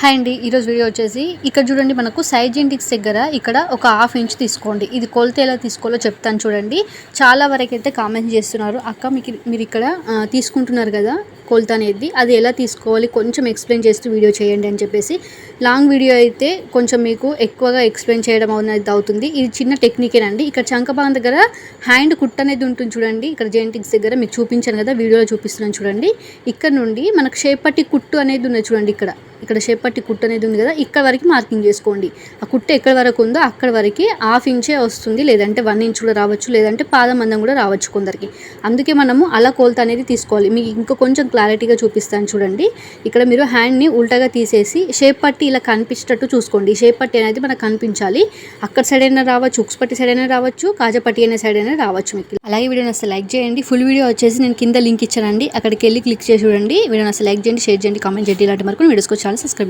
Hi అండి. ఈరోజు video వచ్చేసి ఇక్కడ చూడండి, మనకు సైడ్ జెంటిక్స్ దగ్గర ఇక్కడ ఒక హాఫ్ ఇంచ్ తీసుకోండి. ఇది కొలత ఎలా తీసుకోవాలో చెప్తాను చూడండి. చాలా వరకు అయితే కామెంట్ చేస్తున్నారు, అక్క మీరు ఇక్కడ తీసుకుంటున్నారు కదా కొలత అనేది, అది ఎలా తీసుకోవాలి కొంచెం ఎక్స్ప్లెయిన్ చేస్తూ వీడియో చేయండి అని చెప్పేసి. లాంగ్ వీడియో అయితే కొంచెం మీకు ఎక్కువగా ఎక్స్ప్లెయిన్ చేయడం అనేది అవుతుంది. ఇది చిన్న టెక్నికేనండి. ఇక్కడ చంకబాన్ దగ్గర హ్యాండ్ కుట్ అనేది ఉంటుంది చూడండి. ఇక్కడ జెంటిక్స్ దగ్గర మీకు చూపించాను కదా, వీడియోలో చూపిస్తున్నాను చూడండి. ఇక్కడ నుండి మనకు షేప్ పట్టి కుట్టు అనేది ఉన్నది చూడండి. ఇక్కడ షేప్ పట్టి కుట్టు అనేది ఉంది కదా, ఇక్కడ వరకు మార్కింగ్ చేసుకోండి. ఆ కుట్టు ఎక్కడ వరకు ఉందో అక్కడ వరకు హాఫ్ ఇంచే వస్తుంది, లేదంటే 1 ఇంచ్ కూడా రావచ్చు, లేదంటే పాదం మందం కూడా రావచ్చు కొందరికి. అందుకే మనము అలా కొలత అనేది తీసుకోవాలి. మీకు ఇంకా కొంచెం క్లారిటీగా చూపిస్తాను చూడండి. ఇక్కడ మీరు హ్యాండ్ని ఉల్టాగా తీసేసి షేప్ పట్టి ఇలా కనిపించేటట్టు చూసుకోండి. షేప్ పట్టి అనేది మనకు కనిపించాలి. అక్కడ సైడ్ అయినా రావచ్చు, ఉక్స్ పట్టి సైడ్ అయినా రావచ్చు, కాజా పట్టి అయినా సైడ్ అయినా రావచ్చు. మీకు అలాగే వీడియోని అసలు లైక్ చేయండి. ఫుల్ వీడియో వచ్చేసి నేను కింద లింక్ ఇచ్చానండి, అక్కడికి వెళ్ళి క్లిక్ చేసి చూడండి. వీడియోని అసలు లైక్ చేయండి, షేర్ చేయండి, కామెంట్ చేయండి. ఇలాంటి వరకు వీడియోస్కి చాలా సబ్స్క్రైబ్